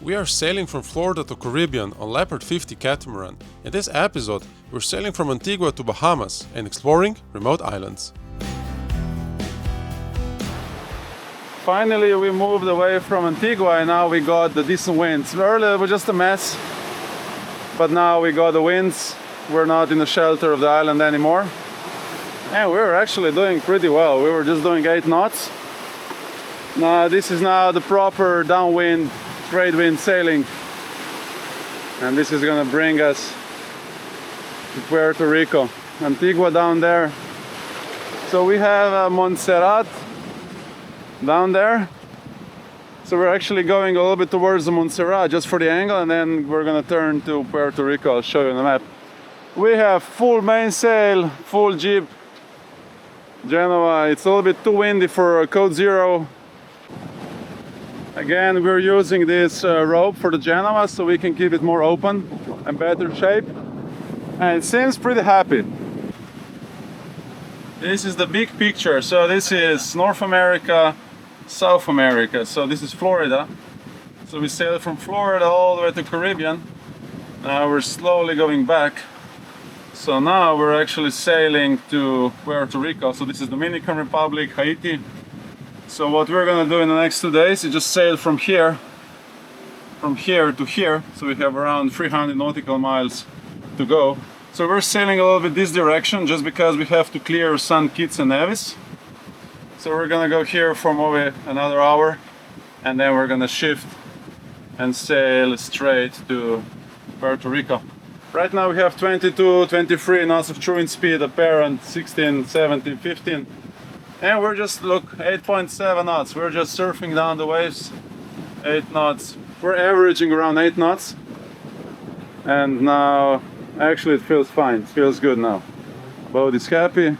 We are sailing from Florida to Caribbean on Leopard 50 Catamaran. In this episode, we're sailing from Antigua to Bahamas and exploring remote islands. Finally, we moved away from Antigua and now we got the decent winds. Earlier it was just a mess, but now we got the winds. We're not in the shelter of the island anymore. And we were actually doing pretty well. We were just doing 8 knots. Now this is now the proper downwind, trade wind sailing. And this is gonna bring us to Puerto Rico. Antigua down there. So we have Montserrat down there. So we're actually going a little bit towards the Montserrat just for the angle, and then we're gonna turn to Puerto Rico. I'll show you on the map. We have full mainsail, full jib. Genoa, it's a little bit too windy for code 0. Again, we're using this rope for the Genoa so we can keep it more open and better shape. And it seems pretty happy. This is the big picture. So this is North America, South America. So this is Florida. So we sailed from Florida all the way to Caribbean. Now we're slowly going back. So now we're actually sailing to Puerto Rico. So this is Dominican Republic, Haiti. So what we're gonna do in the next 2 days is just sail from here to here. So we have around 300 nautical miles to go. So we're sailing a little bit this direction just because we have to clear St. Kitts and Nevis. So we're gonna go here for maybe another hour and then we're gonna shift and sail straight to Puerto Rico. Right now we have 22, 23 knots of true wind speed, apparent 16, 17, 15. And we're just, look, 8.7 knots. We're just surfing down the waves, 8 knots. We're averaging around 8 knots. And now, actually it feels fine, it feels good now. Boat is happy.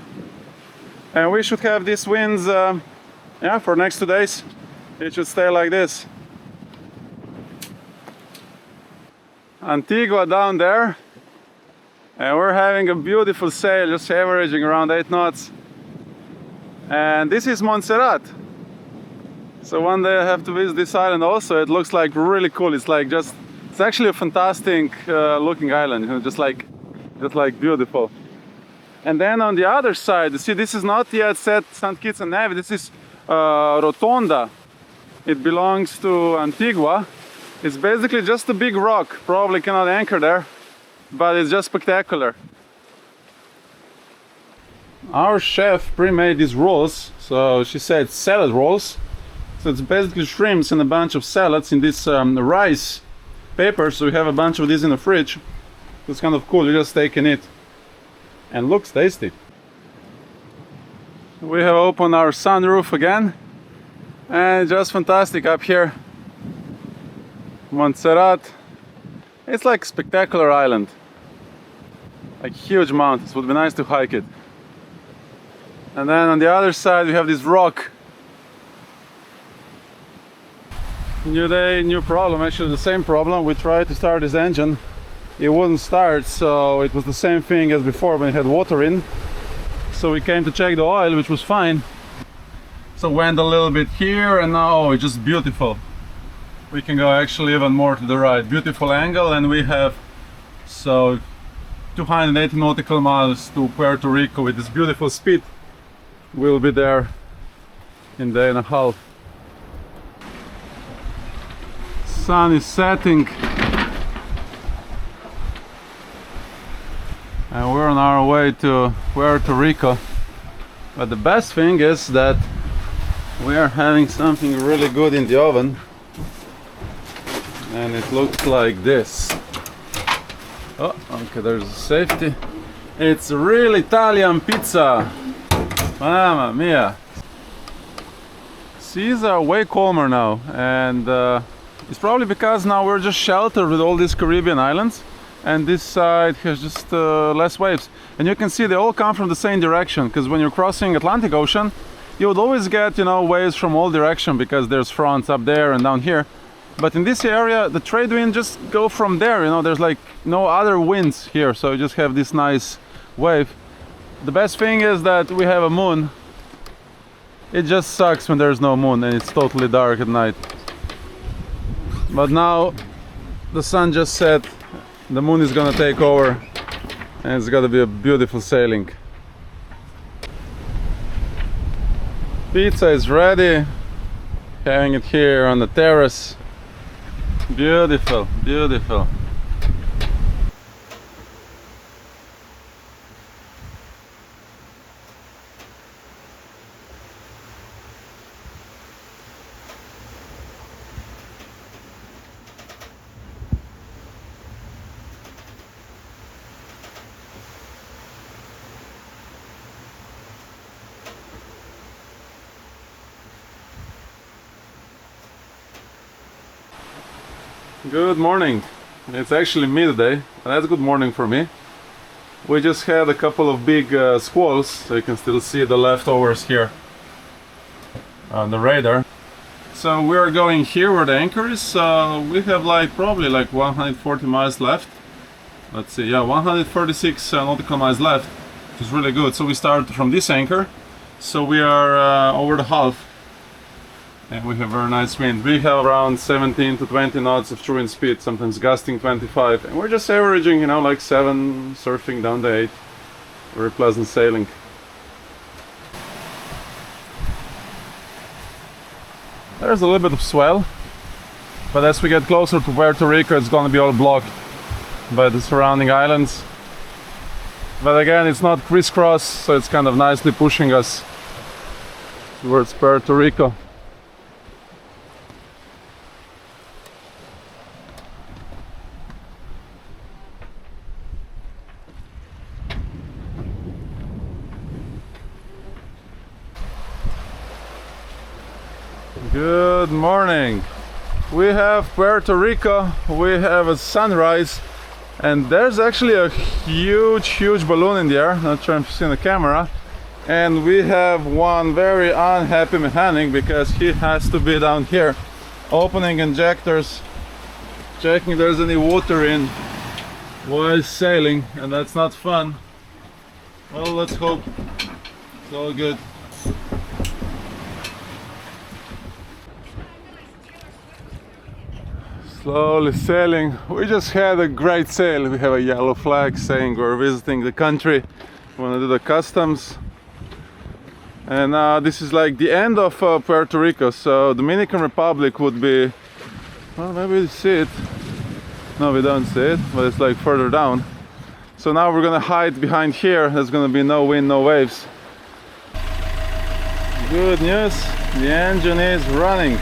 And we should have these winds, for next 2 days. It should stay like this. Antigua down there. And we're having a beautiful sail, just averaging around 8 knots. And this is Montserrat. So one day I have to visit this island also. It looks like really cool. It's like it's actually a fantastic looking island, you know, just like beautiful. And then on the other side, you see, this is not yet set St. Kitts and Nevis. This is Rotonda. It belongs to Antigua. It's basically just a big rock. Probably cannot anchor there, but it's just spectacular. Our chef pre-made these rolls, so she said salad rolls. So it's basically shrimps and a bunch of salads in this rice paper. So we have a bunch of these in the fridge. It's kind of cool, you just take and eat. And looks tasty. We have opened our sunroof again. And just fantastic up here. Montserrat. It's like a spectacular island. Like huge mountains, would be nice to hike it. And then on the other side we have this rock. New day, new problem, actually the same problem. We tried to start this engine, it wouldn't start, so it was the same thing as before when it had water in. So we came to check the oil, which was fine. So went a little bit here and now it's just beautiful. We can go actually even more to the right. Beautiful angle, and we have 280 nautical miles to Puerto Rico with this beautiful speed. We'll be there in a day and a half. Sun is setting and we're on our way to Puerto Rico. But the best thing is that we are having something really good in the oven, and it looks like this. Oh, okay, there's a safety. It's real Italian pizza. Mamma mia! Seas are way calmer now, and it's probably because now we're just sheltered with all these Caribbean islands, and this side has just less waves. And you can see they all come from the same direction, because when you're crossing Atlantic Ocean, you would always get, you know, waves from all direction because there's fronts up there and down here. But in this area, the trade wind just go from there, you know, there's like no other winds here, so you just have this nice wave. The best thing is that we have a moon. It just sucks when there's no moon and it's totally dark at night. But now the sun just set, the moon is gonna take over, and it's gonna be a beautiful sailing. Pizza is ready, having it here on the terrace. Beautiful, beautiful. Good morning. It's actually midday, and that's good morning for me. We just had a couple of big squalls, so you can still see the leftovers here on the radar. So we are going here where the anchor is. We have probably 140 miles left. Let's see, yeah, 136 nautical miles left, which is really good. So we start from this anchor, so we are over the half. And we have very nice wind. We have around 17 to 20 knots of true wind speed, sometimes gusting 25. And we're just averaging, 7, surfing down to 8. Very pleasant sailing. There's a little bit of swell, but as we get closer to Puerto Rico, it's gonna be all blocked by the surrounding islands. But again, it's not crisscross, so it's kind of nicely pushing us towards Puerto Rico. Good morning. We have Puerto Rico, we have a sunrise, and there's actually a huge balloon in the air. Not sure if you see the camera. And we have one very unhappy mechanic because he has to be down here opening injectors, checking if there's any water in while sailing, and that's not fun. Well, let's hope it's all good. Slowly sailing. We just had a great sail. We have a yellow flag saying we're visiting the country. We want to do the customs. And this is like the end of Puerto Rico. So Dominican Republic would be, well, maybe we see it. No, we don't see it, but it's like further down. So now we're gonna hide behind here. There's gonna be no wind, no waves. Good news, the engine is running.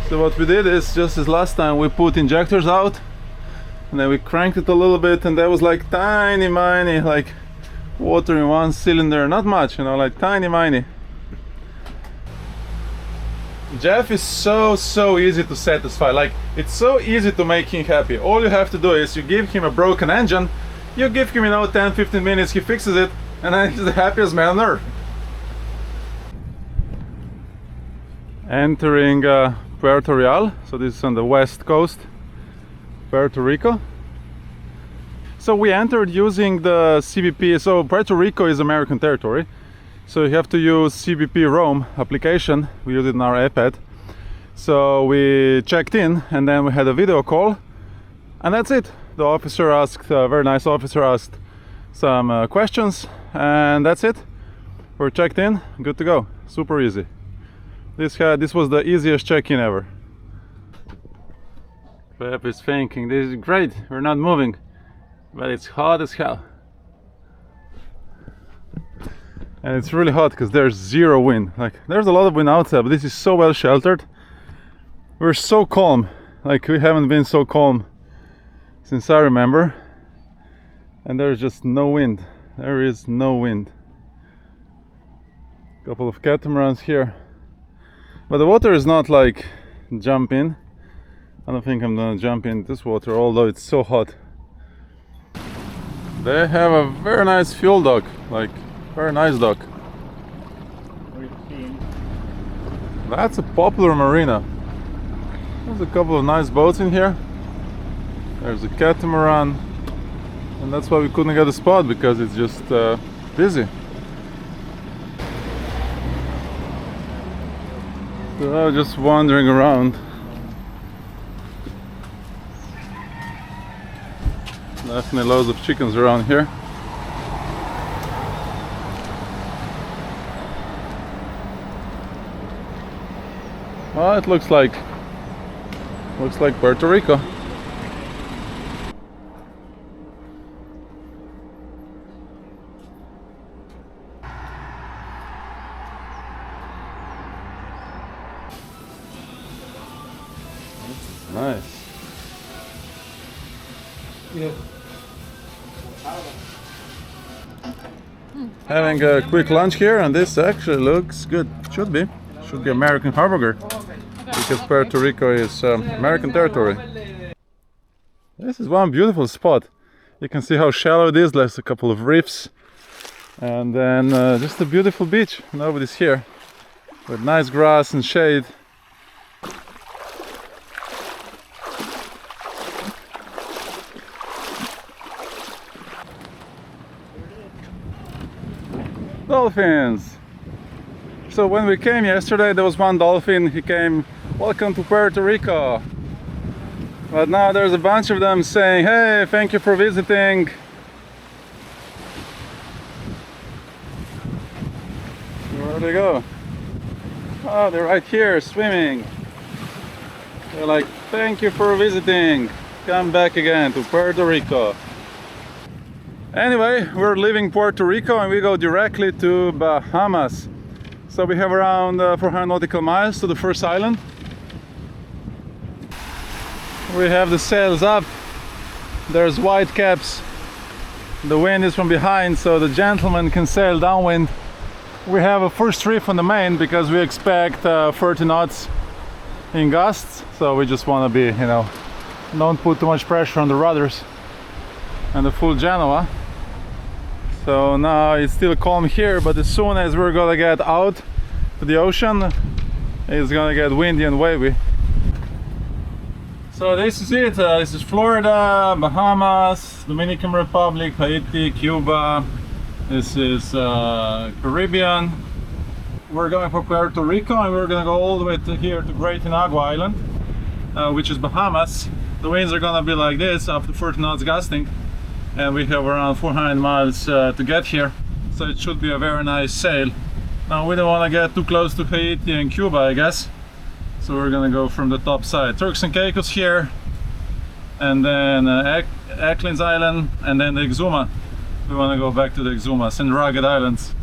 So what we did is, just as last time, we put injectors out and then we cranked it a little bit, and there was like tiny water in one cylinder, not much, like tiny. Jeff is so easy to satisfy. It's so easy to make him happy. All you have to do is you give him a broken engine, you give him 10-15 minutes, he fixes it, and then he's the happiest man on earth. Entering Puerto Real, so this is on the west coast, Puerto Rico. So we entered using the CBP, so Puerto Rico is American territory, so you have to use CBP Roam application. We use it in our iPad. So we checked in, and then we had a video call, and that's it. The officer asked, a very nice officer asked some questions, and that's it. We're checked in, good to go, super easy. This was the easiest check-in ever. Pep is thinking, this is great, we're not moving, but it's hot as hell. And it's really hot because there's zero wind. There's a lot of wind outside, but this is so well sheltered. We're so calm, we haven't been so calm since I remember. And there's just no wind, there is no wind. Couple of catamarans here. But the water is not jump in. I don't think I'm gonna jump in this water, although it's so hot. They have a very nice fuel dock, very nice dock. That's a popular marina. There's a couple of nice boats in here. There's a catamaran, and that's why we couldn't get a spot, because it's just busy. So I was just wandering around. Definitely loads of chickens around here. Well, it looks like Puerto Rico. Nice. Yeah. Having a quick lunch here, and this actually looks good. Should be American hamburger, because Puerto Rico is American territory. This is one beautiful spot. You can see how shallow it is. There's a couple of reefs, and then just a beautiful beach. Nobody's here, with nice grass and shade. Dolphins! So when we came yesterday, there was one dolphin. He came, "Welcome to Puerto Rico." But now there's a bunch of them saying, "Hey, thank you for visiting." Where do they go? Oh, they're right here swimming. They're like, "Thank you for visiting. Come back again to Puerto Rico." Anyway, we're leaving Puerto Rico and we go directly to Bahamas. So we have around 400 nautical miles to the first island. We have the sails up. There's white caps. The wind is from behind, so the gentleman can sail downwind. We have a first reef on the main because we expect 30 knots in gusts. So we just want to be, don't put too much pressure on the rudders and the full Genoa. So now it's still calm here, but as soon as we're gonna get out to the ocean, it's gonna get windy and wavy. So this is it. This is Florida, Bahamas, Dominican Republic, Haiti, Cuba. This is Caribbean. We're going for Puerto Rico, and we're gonna go all the way to here to Great Inagua Island, which is Bahamas. The winds are gonna be like this, up to 40 knots gusting. And we have around 400 miles to get here, so it should be a very nice sail. Now we don't want to get too close to Haiti and Cuba, I guess, so we're gonna go from the top side. Turks and Caicos here, and then Acklins Island, and then the Exuma. We want to go back to the Exumas and Rugged Islands.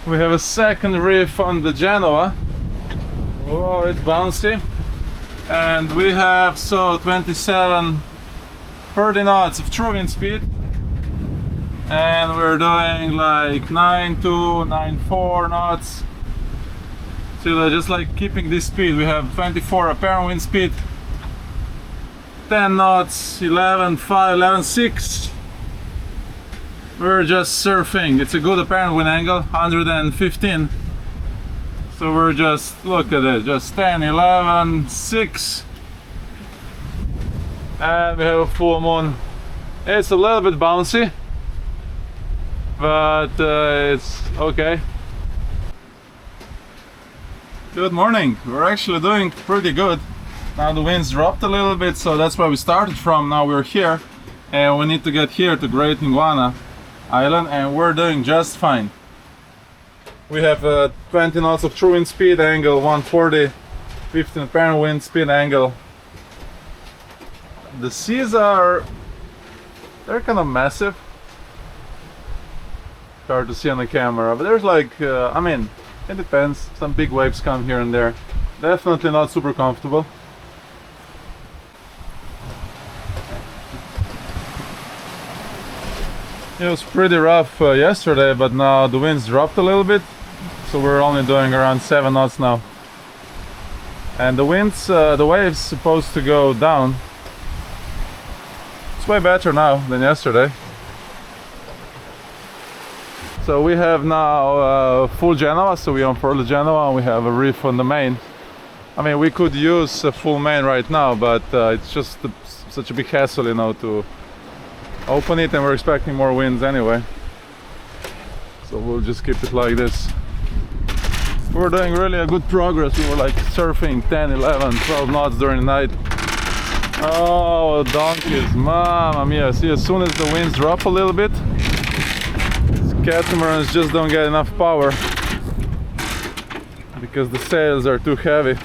We have a second reef on the Genoa. Oh, it's bouncy. And we have 30 knots of true wind speed, and we're doing like 9.2, 9.4 knots. So just like keeping this speed. We have 24 apparent wind speed, 10 knots, 11.5, 11.6. We're just surfing. It's a good apparent wind angle, 115. So we're just, look at it, just 10, 11, 6. And we have a full moon. It's a little bit bouncy, but it's okay. Good morning. We're actually doing pretty good. Now the winds dropped a little bit, so that's where we started from. Now we're here, and we need to get here to Great Inagua Island, and we're doing just fine. We have 20 knots of true wind speed, angle 140, 15 apparent wind speed, angle. The seas they're kind of massive. Hard to see on the camera, but there's like, it depends. Some big waves come here and there. Definitely not super comfortable. It was pretty rough yesterday, but now the winds dropped a little bit, so we're only doing around 7 knots now. And the waves supposed to go down. It's way better now than yesterday. So we have now full Genoa, so we unfurl the Genoa and we have a reef on the main. We could use a full main right now, but it's just such a big hassle, to open it, and we're expecting more winds anyway. So we'll just keep it like this. We're doing really a good progress. We were like surfing 10, 11, 12 knots during the night. Oh, donkeys, mamma mia. See, as soon as the winds drop a little bit, these catamarans just don't get enough power because the sails are too heavy.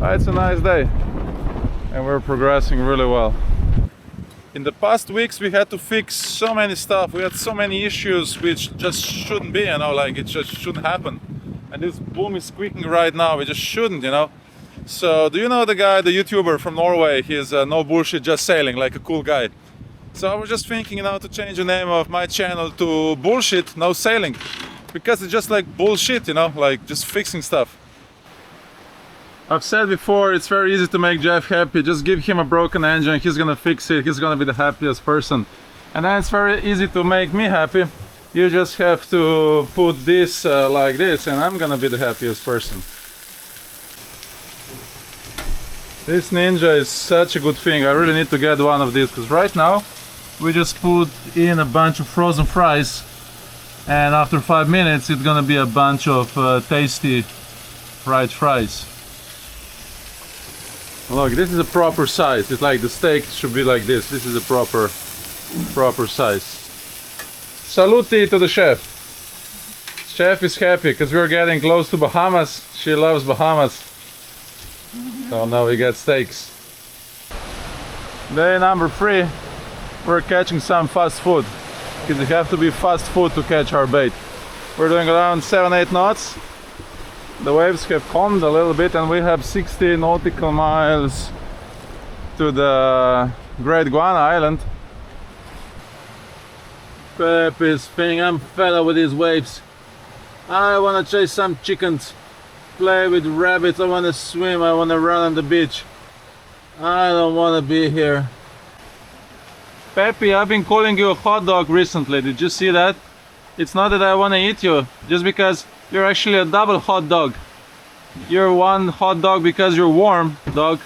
It's a nice day and we're progressing really well. In the past weeks we had to fix so many stuff. We had so many issues which just shouldn't be, you know, like it just shouldn't happen. And this boom is squeaking right now, it just shouldn't, you know. So do you know the guy, the YouTuber from Norway? He's no bullshit, just sailing, like a cool guy. So I was just thinking, you know, to change the name of my channel to Bullshit No Sailing, because it's just like bullshit, you know, like just fixing stuff. I've said before, it's very easy to make Jeff happy. Just give him a broken engine, he's gonna fix it, he's gonna be the happiest person. And then it's very easy to make me happy. You just have to put this like this and I'm gonna be the happiest person. This Ninja is such a good thing. I really need to get one of these, because right now we just put in a bunch of frozen fries and after 5 minutes it's gonna be a bunch of tasty fried fries. Look, this is a proper size. It's like the steak should be like this. This is a proper size. Saluti to the chef. Chef is happy because we're getting close to Bahamas. She loves Bahamas. So now we get steaks. Day number 3. We're catching some fast food, because you have to be fast food to catch our bait. We're doing around 7-8 knots. The waves have calmed a little bit and we have 60 nautical miles to the Great Guana Island. Pep is saying, I'm fed up with these waves. I want to chase some chickens, play with rabbits, I want to swim, I want to run on the beach. I don't want to be here. Peppy, I've been calling you a hot dog recently. Did you see that? It's not that I want to eat you, just because you're actually a double hot dog. You're one hot dog because you're warm dog,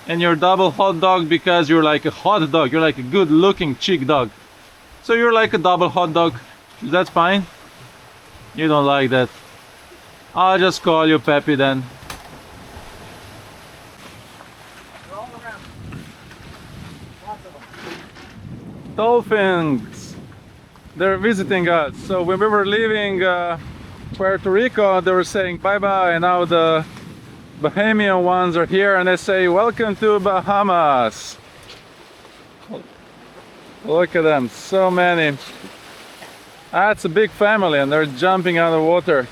and you're double hot dog because you're like a hot dog. You're like a good looking chick dog. So you're like a double hot dog. Is that fine? You don't like that. I'll just call you Peppy then. Dolphins! They're visiting us. So when we were leaving Puerto Rico, they were saying bye-bye, and now the Bahamian ones are here and they say welcome to Bahamas. Look at them, so many. That's a big family and they're jumping out of the water.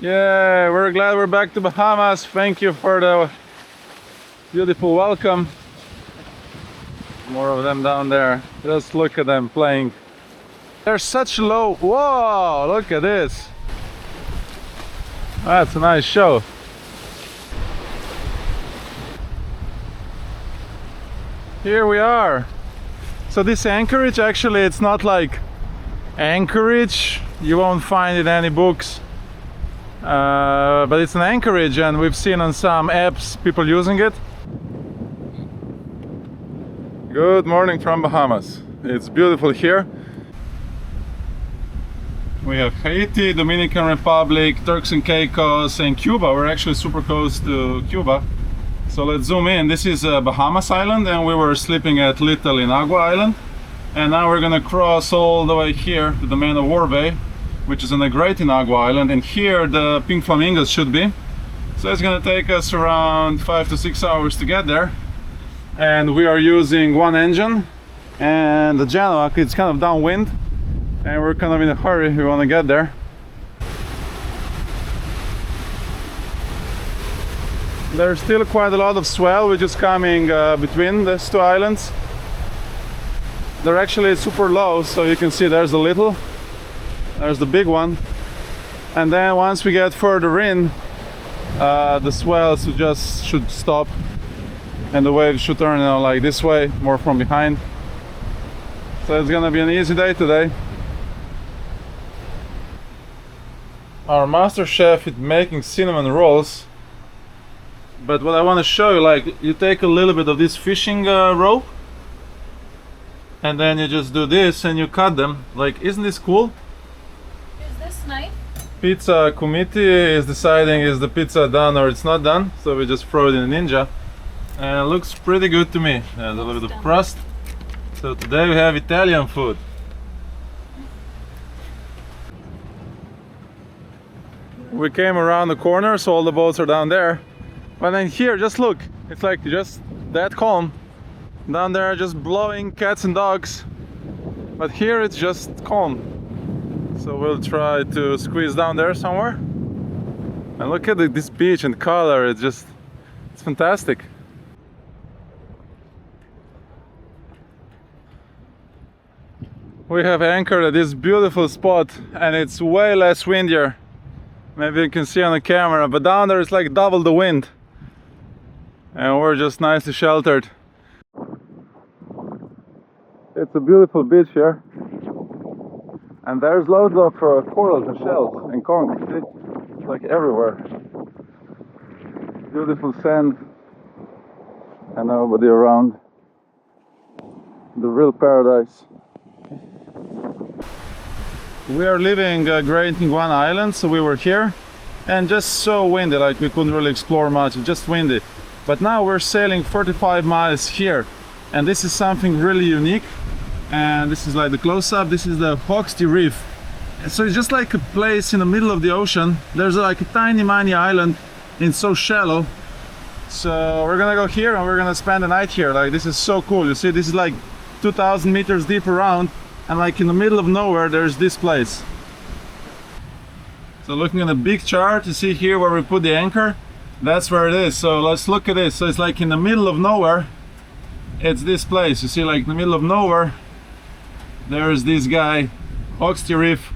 Yeah, we're glad we're back to Bahamas. Thank you for the beautiful welcome. More of them down there. Just look at them playing. They're such low. Whoa, look at this. That's a nice show. Here we are. So this anchorage, actually it's not like anchorage. You won't find it in any books. But it's an anchorage and we've seen on some apps people using it. Good morning from Bahamas. It's beautiful here. We have Haiti, Dominican Republic, Turks and Caicos, and Cuba. We're actually super close to Cuba. So let's zoom in. This is Bahamas Island and we were sleeping at Little Inagua Island. And now we're gonna cross all the way here to the Man of War Bay, which is on the Great Inagua Island. And here the pink flamingos should be. So it's gonna take us around 5 to 6 hours to get there. And we are using one engine and the Genoa, it's kind of downwind and we're kind of in a hurry, we want to get there. There's still quite a lot of swell which is coming between these two islands. They're actually super low, so you can see there's the little, there's the big one, and then once we get further in the swells just should stop and the waves should turn, you know, like this way, more from behind. So it's gonna be an easy day today. Our master chef is making cinnamon rolls, but what I want to show you, like, you take a little bit of this fishing rope and then you just do this and you cut them. Like, isn't this cool? Use this knife Pizza committee is deciding is the pizza done or it's not done, so we just throw it in a Ninja. And it looks pretty good to me. There's a little bit of crust. So today we have Italian food. We came around the corner, so all the boats are down there. But then here, just look, it's like just that calm. Down there just blowing cats and dogs. But here it's just calm. So we'll try to squeeze down there somewhere. And look at this beach and color, it's fantastic. We have anchored at this beautiful spot and it's way less windier. Maybe you can see on the camera, but down there it's like double the wind. And we're just nicely sheltered. It's a beautiful beach here. And there's loads of corals and shells and conch. It's like everywhere. Beautiful sand. And nobody around. The real paradise. We are leaving Great Nguyen Island, so we were here and just so windy, like we couldn't really explore much, just windy. But now we're sailing 45 miles here, and this is something really unique. And this is like the close-up. This is the Hogsty Reef. So it's just like a place in the middle of the ocean. There's like a tiny island, and it's so shallow. So we're gonna go here and we're gonna spend the night here. Like, this is so cool. You see, this is like 2,000 meters deep around. And like in the middle of nowhere, there's this place. So looking at a big chart, you see here where we put the anchor, that's where it is. So let's look at this. So it's like in the middle of nowhere, it's this place. You see, like in the middle of nowhere, there's this guy, Hogsty Reef.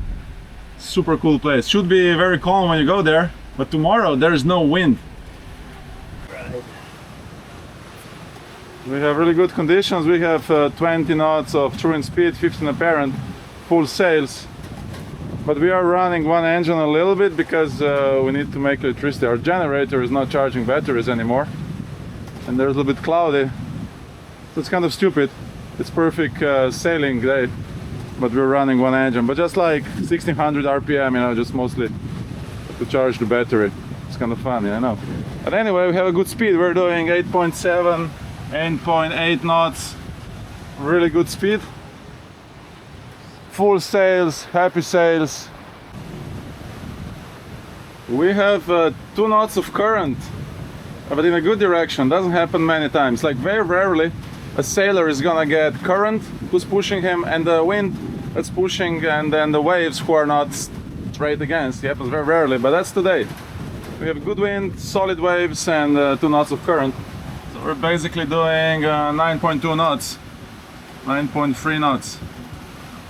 Super cool place. Should be very calm when you go there, but tomorrow there's no wind. We have really good conditions. We have 20 knots of true wind speed, 15 apparent, full sails. But we are running one engine a little bit because we need to make electricity. Our generator is not charging batteries anymore. And there's a little bit cloudy. So it's kind of stupid. It's perfect sailing day. But we're running one engine. But just like 1600 RPM, you know, just mostly to charge the battery. It's kind of funny, I know. But anyway, we have a good speed. We're doing 8.7. 8.8 knots, really good speed. Full sails, happy sails. We have 2 knots of current, but in a good direction. Doesn't happen many times. Like very rarely a sailor is gonna get current who's pushing him and the wind that's pushing, and then the waves who are not straight against. It happens very rarely, but that's today. We have good wind, solid waves, and 2 knots of current. We're basically doing 9.2 knots, 9.3 knots.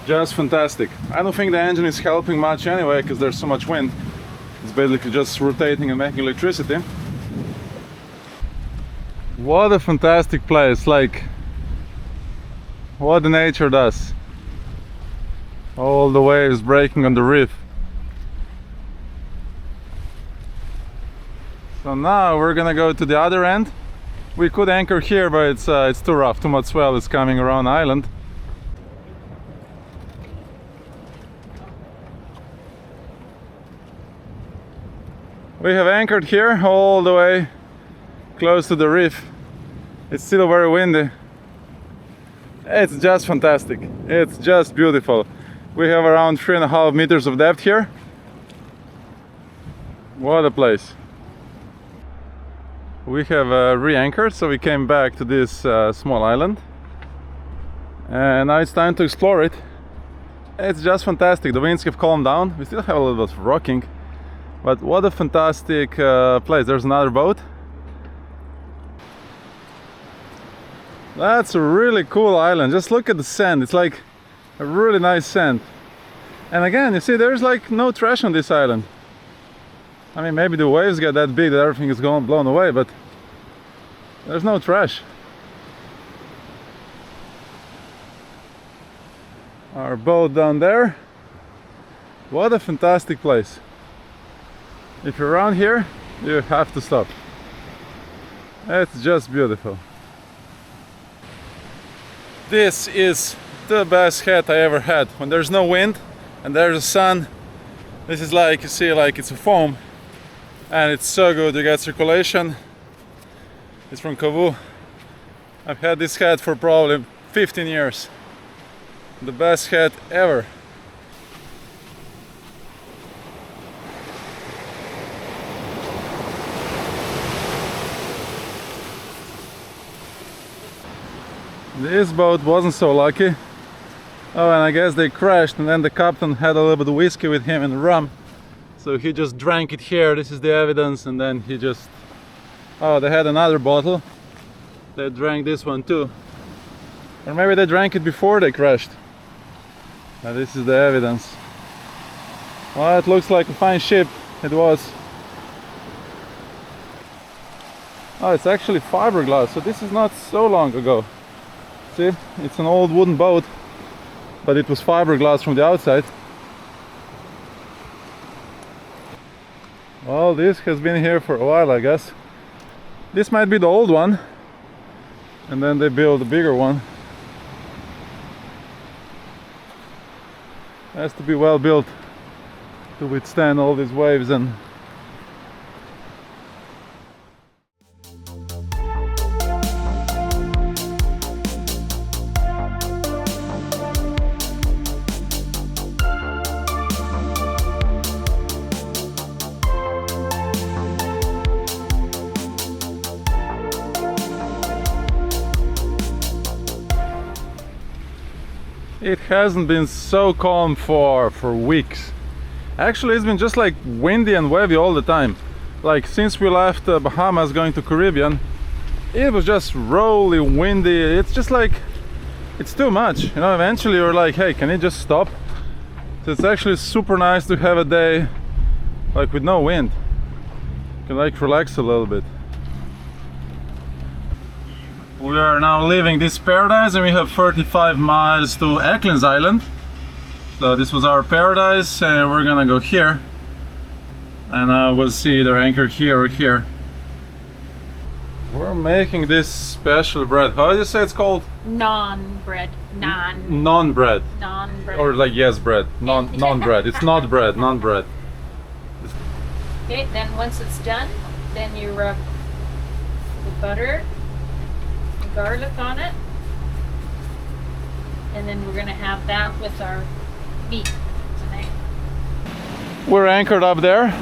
Just fantastic. I don't think the engine is helping much anyway because there's so much wind. It's basically just rotating and making electricity. What a fantastic place, like what the nature does. All the waves breaking on the reef. So now we're gonna go to the other end. We could anchor here, but it's too rough, too much swell is coming around the island. We have anchored here all the way close to the reef. It's still very windy. It's just fantastic. It's just beautiful. We have around 3.5 meters of depth here. What a place. We have re-anchored, so we came back to this small island. And now it's time to explore it. It's just fantastic. The winds have calmed down. We still have a little bit of rocking. But what a fantastic place. There's another boat. That's a really cool island. Just look at the sand. It's like a really nice sand. And again, you see, there's like no trash on this island. I mean, maybe the waves get that big that everything is going blown away, but there's no trash. Our boat down there. What a fantastic place. If you're around here, you have to stop. It's just beautiful. This is the best head I ever had. When there's no wind and there's the sun, This is like, you see, like it's a foam, and it's so good. You get circulation. It's from Kavu. I've had this hat for probably 15 years. The best hat ever. This boat wasn't so lucky. Oh, and I guess they crashed, and then the captain had a little bit of whiskey with him and rum. So he just drank it here, this is the evidence, and then he just... Oh, they had another bottle. They drank this one too. Or maybe they drank it before they crashed. Now this is the evidence. Well, it looks like a fine ship. It was. Oh, it's actually fiberglass, so this is not so long ago. See, it's an old wooden boat, but it was fiberglass from the outside. Well, this has been here for a while, I guess. This might be the old one, and then they built a bigger one. It has to be well built to withstand all these waves and it hasn't been so calm for weeks. Actually, it's been just like windy and wavy all the time. Like since we left Bahamas going to Caribbean, it was just rolly, windy. It's just like, it's too much. You know, eventually you're like, hey, can it just stop? So it's actually super nice to have a day like with no wind. You can like relax a little bit. We are now leaving this paradise and we have 35 miles to Acklins Island. So this was our paradise and we're gonna go here. And we'll see either anchor here or here. We're making this special bread. How do you say it's called? Non-bread. Non-bread. Non-bread. Or like yes bread. Non-bread. It's not bread, non-bread. Okay, then once it's done, then you rub the butter, garlic on it, and then we're gonna have that with our meat tonight. We're anchored up there.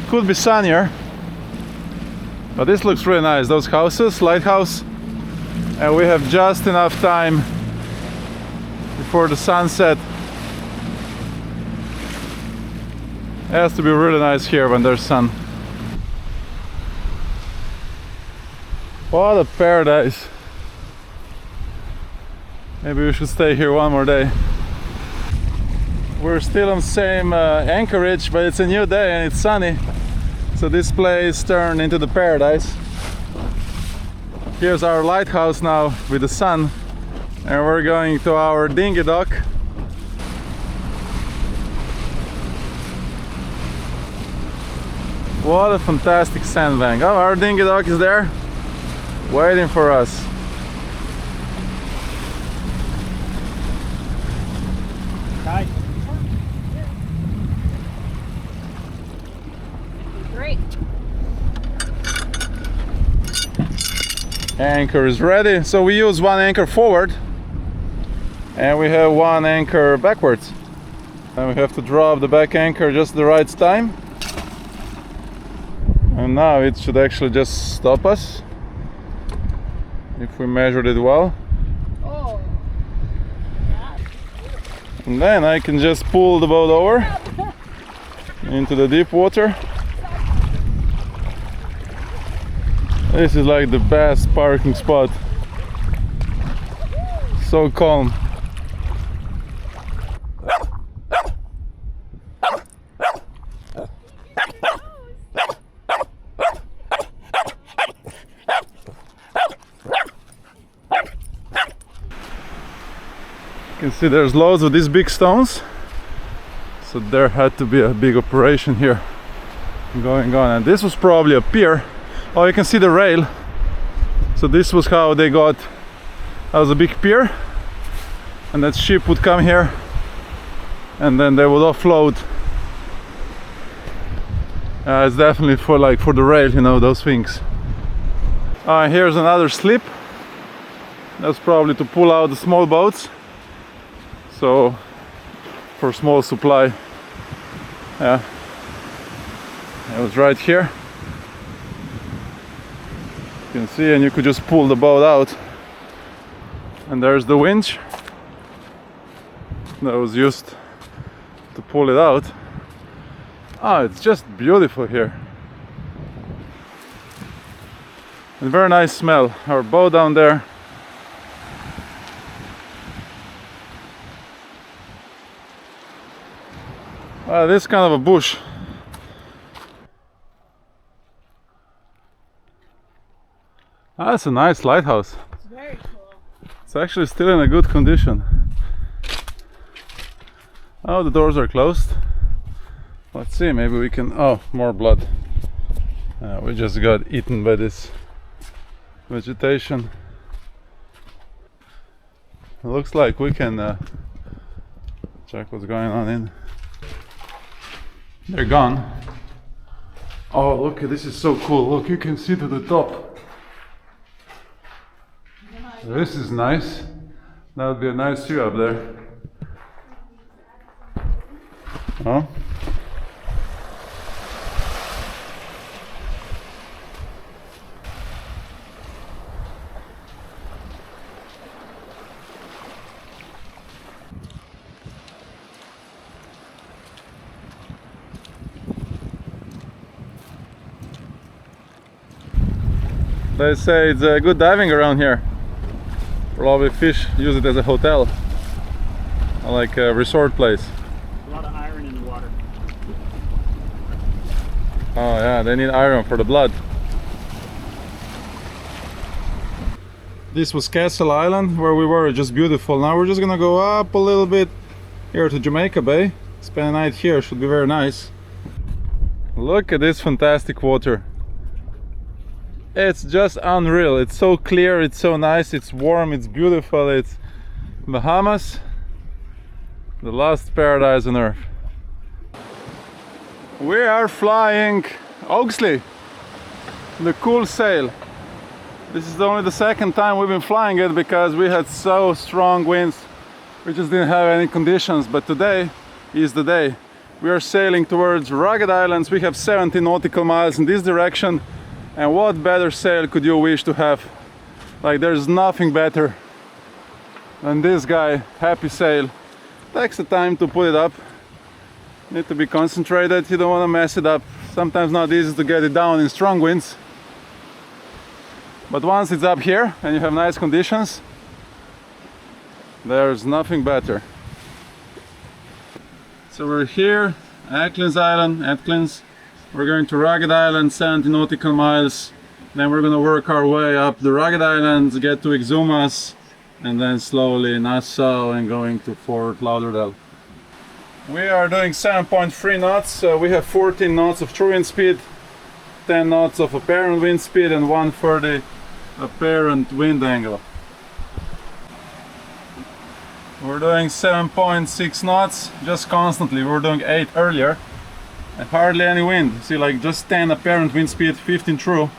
Could be sunnier, but this looks really nice. Those houses, lighthouse, and we have just enough time before the sunset. It has to be really nice here when there's sun. What a paradise. Maybe we should stay here one more day. We're still on the same anchorage, but it's a new day and it's sunny. So this place turned into the paradise. Here's our lighthouse now with the sun. And we're going to our dinghy dock. What a fantastic sandbank. Oh, our dinghy dock is there, waiting for us. Hi. Great. Anchor is ready. So we use one anchor forward and we have one anchor backwards. And we have to drop the back anchor just the right time. And now it should actually just stop us if we measured it well. Oh. And then I can just pull the boat over into the deep water. This is like the best parking spot. So calm. You can see there's loads of these big stones, so there had to be a big operation here going on, and this was probably a pier. Oh, you can see the rail. So this was how they got, that was a big pier, and that ship would come here and then they would offload. It's definitely for the rail, you know, those things. Here's another slip. That's probably to pull out the small boats. So for small supply. Yeah. It was right here. You can see, and you could just pull the boat out. And there's the winch that was used to pull it out. It's just beautiful here. And very nice smell. Our boat down there. This kind of a bush. That's a nice lighthouse. It's very cool. It's actually still in a good condition. Oh, the doors are closed. Let's see, maybe we can... Oh, more blood. We just got eaten by this vegetation. It looks like we can check what's going on in. They're gone. Oh, look, this is so cool. Look, you can see to the top. This is nice. That would be a nice view up there. Oh. They say it's good diving around here. Probably fish use it as a hotel, like a resort place. A lot of iron in the water. Oh yeah, they need iron for the blood. This was Castle Island where we were, just beautiful. Now we're just gonna go up a little bit here to Jamaica Bay. Spend a night here, should be very nice. Look at this fantastic water. It's just unreal. It's so clear, it's so nice, it's warm, it's beautiful. It's Bahamas, the last paradise on earth. We are flying Hogsty, the cool sail. This is only the second time we've been flying it because we had so strong winds. We just didn't have any conditions, but today is the day. We are sailing towards rugged islands. We have 70 nautical miles in this direction. And what better sail could you wish to have? Like, there's nothing better than this guy, Happy Sail. Takes the time to put it up. Need to be concentrated, you don't want to mess it up. Sometimes not easy to get it down in strong winds. But once it's up here and you have nice conditions, there's nothing better. So we're here, Acklins Island, Acklins. We're going to Rugged Island, 70 nautical miles. Then we're going to work our way up the Rugged Islands, get to Exumas, and then slowly Nassau and going to Fort Lauderdale. We are doing 7.3 knots, so we have 14 knots of true wind speed, 10 knots of apparent wind speed, and 130 apparent wind angle. We're doing 7.6 knots, just constantly. We were doing 8 earlier. And hardly any wind. See, like just 10 apparent wind speed, 15 true,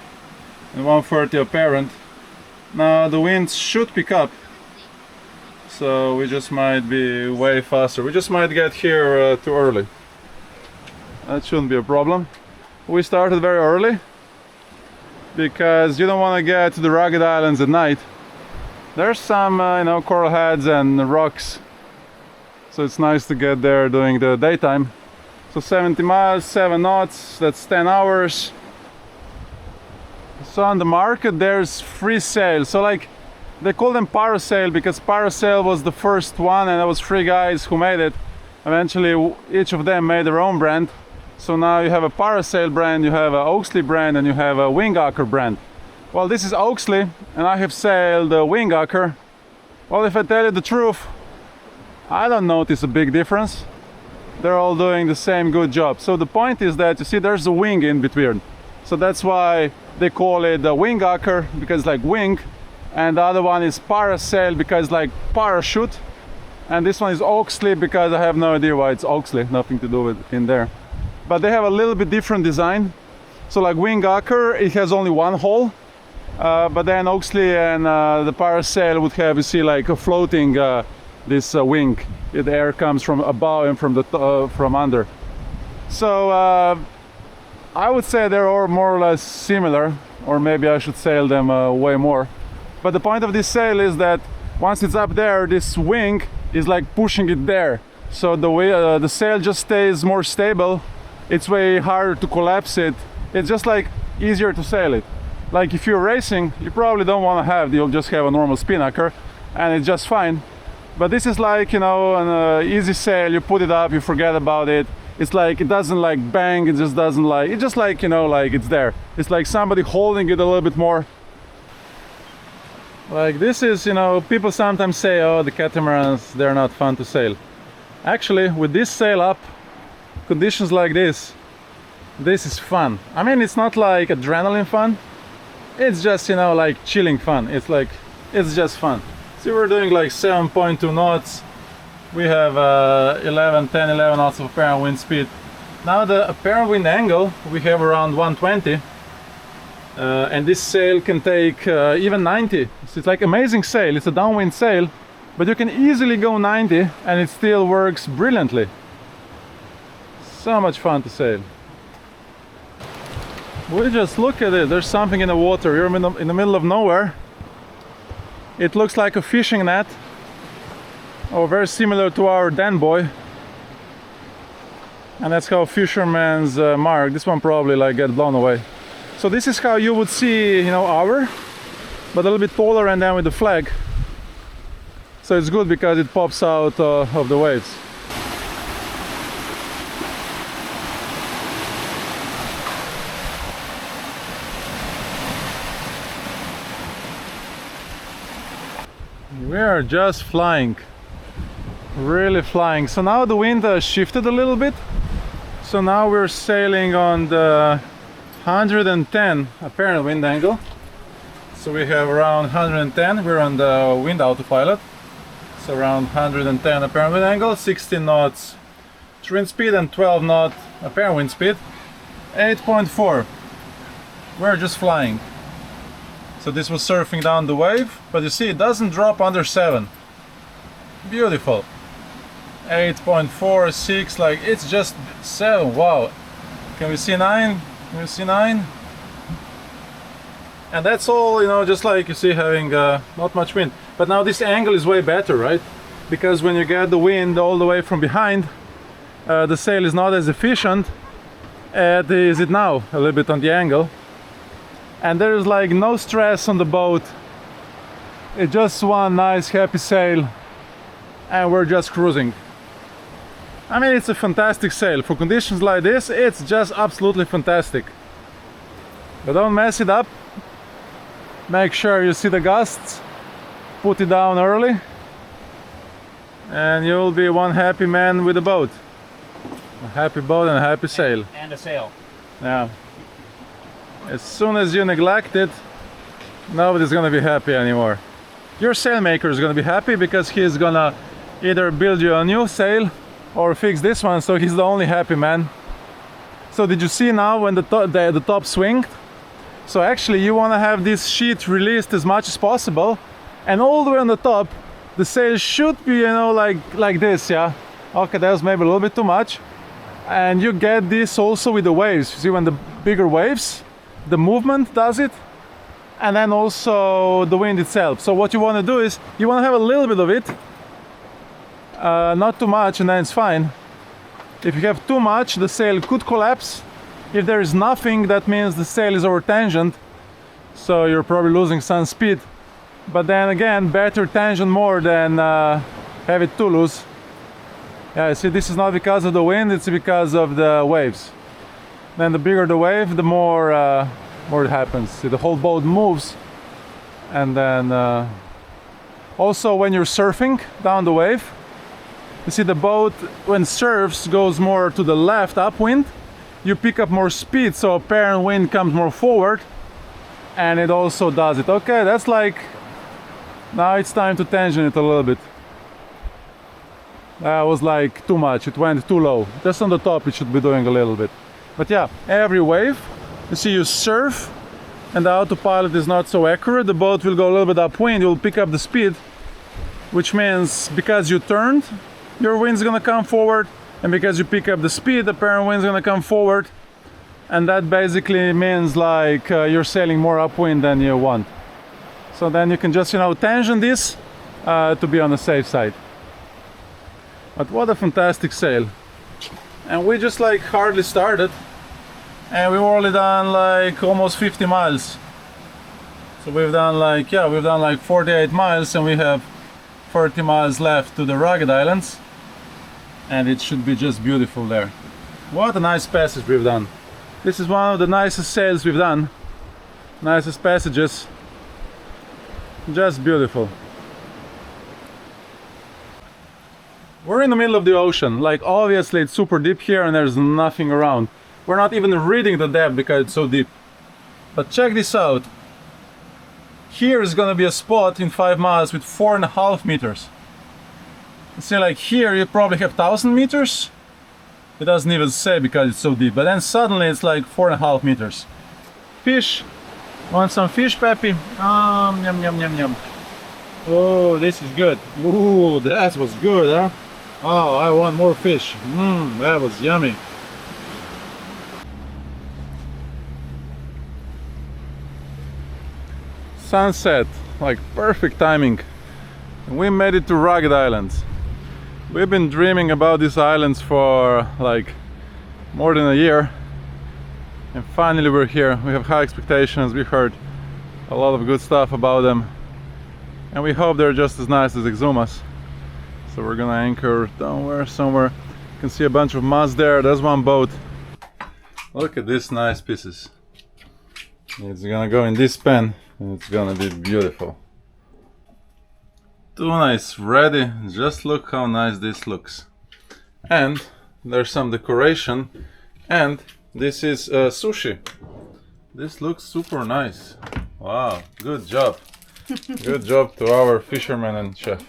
and 130 apparent. Now the winds should pick up, so we just might be way faster. We just might get here too early. That shouldn't be a problem. We started very early because you don't want to get to the rugged islands at night. There's some coral heads and rocks, so it's nice to get there during the daytime. So 70 miles, 7 knots, that's 10 hours. So on the market there's free sail. So like they call them parasail because parasail was the first one, and there was 3 guys who made it. Eventually each of them made their own brand. So now you have a parasail brand, you have a Hogsty brand, and you have a Wingacker brand. Well, this is Hogsty and I have sailed the Wingacker. Well, if I tell you the truth, I don't notice a big difference. They're all doing the same good job. So the point is that, you see, there's a wing in between. So that's why they call it the Wingacker, because like wing. And the other one is parasail because like parachute. And this one is Hogsty because I have no idea why it's Hogsty, nothing to do with in there. But they have a little bit different design. So like Wing Ocker, it has only one hole. But then Hogsty and the parasail would have, you see, like a floating this wing. The air comes from above and from the from under. So I would say they're all more or less similar, or maybe I should sail them way more. But the point of this sail is that once it's up there, this wing is like pushing it there. So the way the sail just stays more stable. It's way harder to collapse it. It's just like easier to sail it. Like if you're racing, you probably don't want to have, you'll just have a normal spinnaker and it's just fine. But this is like, you know, an easy sail, you put it up, you forget about it. It's like, it doesn't like bang, it just doesn't like, it's just like, you know, like it's there. It's like somebody holding it a little bit more. Like this is, you know, people sometimes say, oh, the catamarans, they're not fun to sail. Actually, with this sail up, conditions like this is fun. I mean, it's not like adrenaline fun. It's just, you know, like chilling fun. It's like, it's just fun. See, we're doing like 7.2 knots. We have 10, 11 knots of apparent wind speed. Now the apparent wind angle, we have around 120. And this sail can take even 90. So it's like amazing sail. It's a downwind sail, but you can easily go 90 and it still works brilliantly. So much fun to sail. We just look at it, there's something in the water. You're in the middle of nowhere. It looks like a fishing net, or very similar to our Dan boy. And that's how fishermen's mark. This one probably like get blown away. So this is how you would see, you know, our, but a little bit taller and then with the flag. So it's good because it pops out of the waves. We are just flying, really flying. So now the wind shifted a little bit. So now we're sailing on the 110 apparent wind angle. So we have around 110, we're on the wind autopilot. So around 110 apparent wind angle, 16 knots wind speed and 12 knot apparent wind speed. 8.4, we're just flying. So this was surfing down the wave, but you see it doesn't drop under 7. Beautiful. 8.4, 6, like it's just 7, wow. Can we see 9? Can we see 9? And that's all, you know, just like you see, having not much wind. But now this angle is way better, right? Because when you get the wind all the way from behind, the sail is not as efficient as is it now, a little bit on the angle. And there is like no stress on the boat. It's just one nice happy sail and we're just cruising. I mean, it's a fantastic sail. For conditions like this, it's just absolutely fantastic. But don't mess it up. Make sure you see the gusts. Put it down early. And you'll be one happy man with a boat. A happy boat and a happy sail. And a sail. Yeah. As soon as you neglect it, nobody's gonna be happy anymore. Your sailmaker is gonna be happy because he's gonna either build you a new sail or fix this one, so he's the only happy man. So did you see now when the top swinged? So actually you want to have this sheet released as much as possible, and all the way on the top the sail should be, you know, like this, yeah. Okay, that was maybe a little bit too much. And you get this also with the waves. You see, when the bigger waves, the movement does it, and then also the wind itself. So what you want to do is you want to have a little bit of it, not too much, and then it's fine. If you have too much, the sail could collapse. If there is nothing, that means the sail is over tangent, so you're probably losing some speed. But then again, better tangent more than have it too loose. Yeah, see, this is not because of the wind, it's because of the waves. Then the bigger the wave, the more it happens. See, the whole boat moves. And then also when you're surfing down the wave, you see the boat when surfs goes more to the left upwind, you pick up more speed, so apparent wind comes more forward, and it also does it. Okay, that's like, now it's time to tangent it a little bit. That was like too much, it went too low. Just on the top it should be doing a little bit. But yeah, every wave, you see you surf and the autopilot is not so accurate. The boat will go a little bit upwind, you'll pick up the speed, which means because you turned, your wind's gonna come forward, and because you pick up the speed, the parent wind's gonna come forward, and that basically means like you're sailing more upwind than you want. So then you can just, you know, tangent this to be on the safe side. But what a fantastic sail. And we just like hardly started, and we've already done like almost 50 miles. So we've done like, yeah, we've done like 48 miles, and we have 30 miles left to the rugged islands, and it should be just beautiful there. What a nice passage we've done. This is one of the nicest sails we've done, nicest passages, just beautiful. We're in the middle of the ocean, like obviously it's super deep here and there's nothing around. We're not even reading the depth because it's so deep. But check this out. Here is gonna be a spot in 5 miles with 4.5 meters. You see, like here you probably have 1,000 meters. It doesn't even say because it's so deep, but then suddenly it's like 4.5 meters. Fish. Want some fish, Peppy? Yum, yum, yum, yum. Oh, this is good. Ooh, that was good, huh? Oh, I want more fish. That was yummy. Sunset, like perfect timing. We made it to Rugged Islands. We've been dreaming about these islands for like more than a year, and finally we're here. We have high expectations. We heard a lot of good stuff about them, and we hope they're just as nice as Exumas. So we're gonna anchor down somewhere. You can see a bunch of moss there. There's one boat. Look at these nice pieces. It's gonna go in this pen and it's gonna be beautiful. Tuna is ready. Just look how nice this looks. And there's some decoration, and this is sushi. This looks super nice. Wow, good job. Good job to our fisherman and chef.